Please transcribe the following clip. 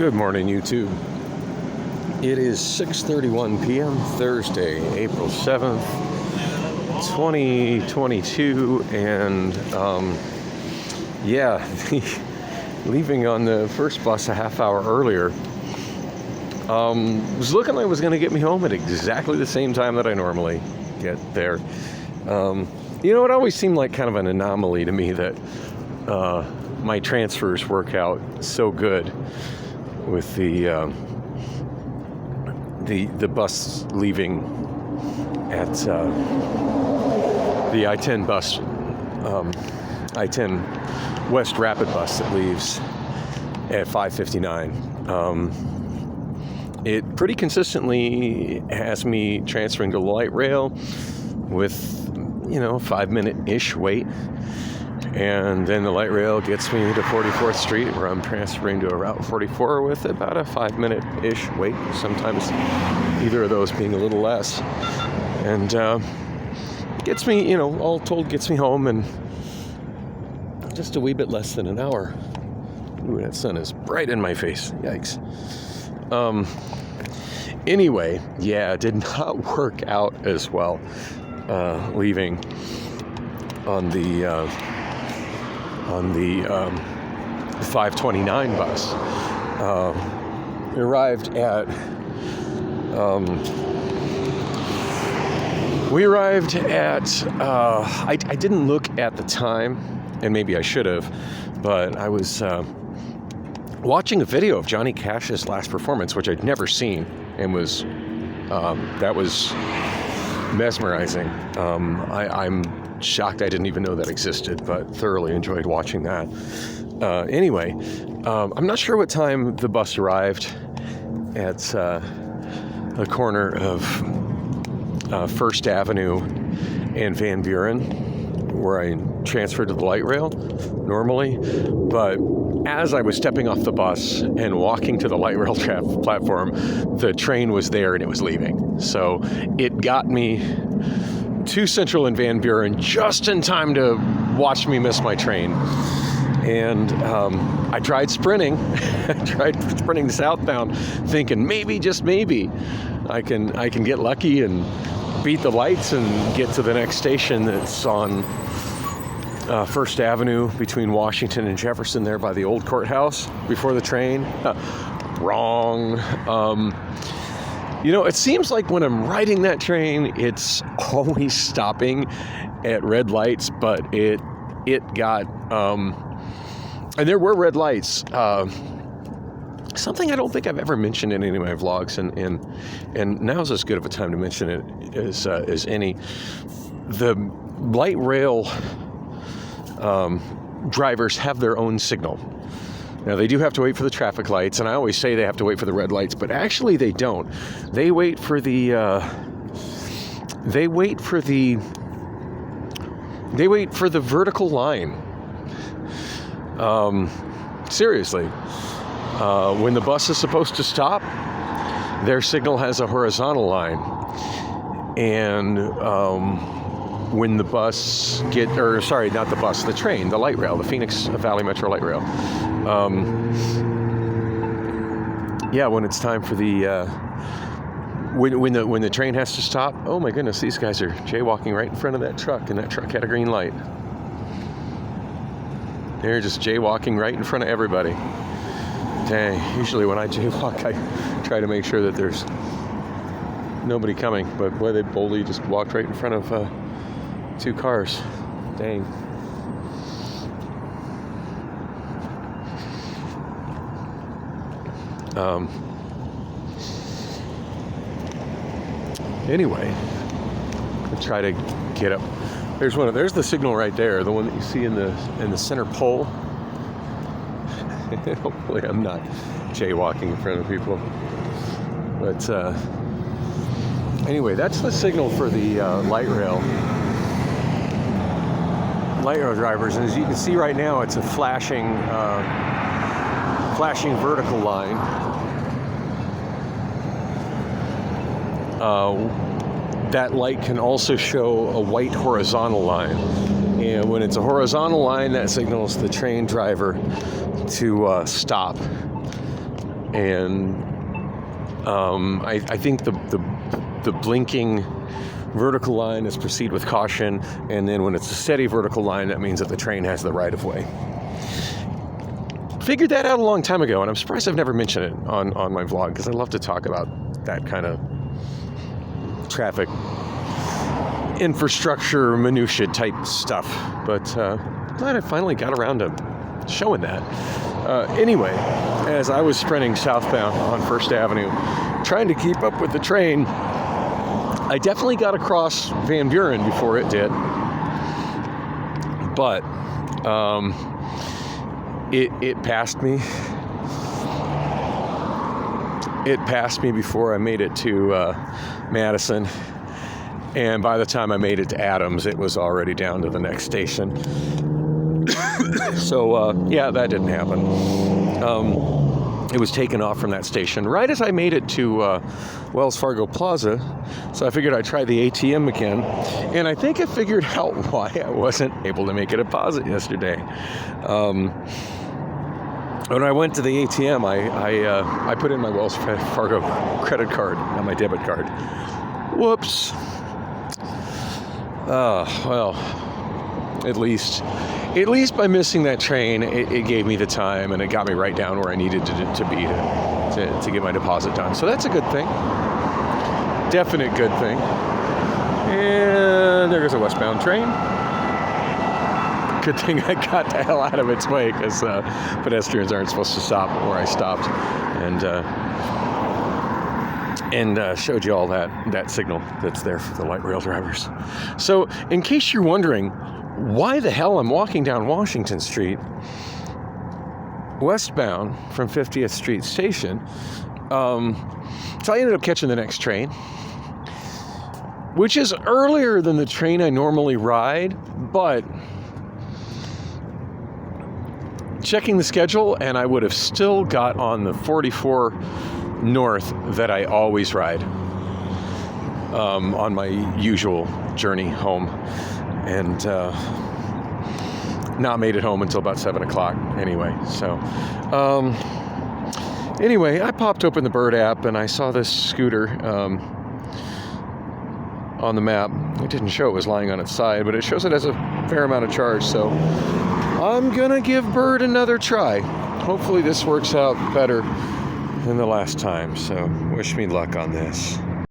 Good morning, YouTube. It is 6:31 p.m. Thursday, April 7th, 2022, and leaving on the first bus a half hour earlier. Was looking like it was going to get me home at exactly the same time that I normally get there. It always seemed like kind of an anomaly to me that my transfers work out so good with the bus leaving at the I-10 bus, I-10 West Rapid bus that leaves at 5:59. It pretty consistently has me transferring to the light rail with, 5-minute-ish wait. And then the light rail gets me to 44th Street, where I'm transferring to a Route 44 with about a 5-minute-ish wait, sometimes either of those being a little less. And gets me, all told, gets me home in just a wee bit less than an hour. Ooh, that sun is bright in my face. Yikes. Anyway, it did not work out as well leaving on the 5:29 bus. We arrived at I didn't look at the time, and maybe I should have, but I was watching a video of Johnny Cash's last performance, which I'd never seen, and that was mesmerizing. I'm shocked I didn't even know that existed, but thoroughly enjoyed watching that. Anyway, I'm not sure what time the bus arrived at the corner of First Avenue and Van Buren, where I transferred to the light rail normally, but as I was stepping off the bus and walking to the light rail platform, the train was there and it was leaving. So it got me to Central and Van Buren just in time to watch me miss my train. And I tried sprinting. I tried sprinting southbound, thinking maybe, just maybe, I can get lucky and beat the lights and get to the next station that's on First Avenue between Washington and Jefferson, there by the old courthouse before the train. Wrong. It seems like when I'm riding that train, it's always stopping at red lights, but it got, and there were red lights. Something I don't think I've ever mentioned in any of my vlogs, and now's as good of a time to mention it as any. The light rail drivers have their own signal. Now, they do have to wait for the traffic lights, and I always say they have to wait for the red lights, but actually they don't. They wait for the vertical line. Seriously. When the bus is supposed to stop, their signal has a horizontal line. And when the bus the train, the light rail, the Phoenix Valley Metro light rail. When it's time for the when the train has to stop, oh my goodness, these guys are jaywalking right in front of that truck, and that truck had a green light. They're just jaywalking right in front of everybody. Dang, usually when I jaywalk, I try to make sure that there's nobody coming, but boy, they boldly just walked right in front of two cars. Dang. Anyway, I'll try to get up. There's the signal right there, the one that you see in the center pole. Hopefully I'm not jaywalking in front of people. But anyway, that's the signal for the light rail drivers. And as you can see right now, it's a flashing vertical line. That light can also show a white horizontal line. And when it's a horizontal line, that signals the train driver to stop. and I think the blinking vertical line is proceed with caution, and then when it's a steady vertical line, that means that the train has the right of way. Figured that out a long time ago, and I'm surprised I've never mentioned it on my vlog, because I love to talk about that kind of traffic infrastructure minutia type stuff. But glad I finally got around to showing that. Anyway, as I was sprinting southbound on First Avenue, trying to keep up with the train, I definitely got across Van Buren before it did, but it passed me. It passed me before I made it to Madison, and by the time I made it to Adams, it was already down to the next station. So yeah, that didn't happen. It was taken off from that station right as I made it to Wells Fargo Plaza, so I figured I'd try the ATM again, and I think I figured out why I wasn't able to make a deposit yesterday. When I went to the ATM, I put in my Wells Fargo credit card, not my debit card. Whoops. Well, at least by missing that train, it gave me the time, and it got me right down where I needed to be to get my deposit done. So that's a good thing. Definite good thing. And there goes a westbound train. Good thing I got the hell out of its way, because pedestrians aren't supposed to stop where I stopped, and showed you all that signal that's there for the light rail drivers. So in case you're wondering why the hell I'm walking down Washington Street westbound from 50th Street Station, so I ended up catching the next train, which is earlier than the train I normally ride, but checking the schedule, and I would have still got on the 44 North that I always ride on my usual journey home, and not made it home until about 7 o'clock anyway. So anyway, I popped open the Bird app, and I saw this scooter on the map. It didn't show it was lying on its side, but it shows it has a fair amount of charge, so I'm gonna give Bird another try. Hopefully this works out better than the last time, so wish me luck on this.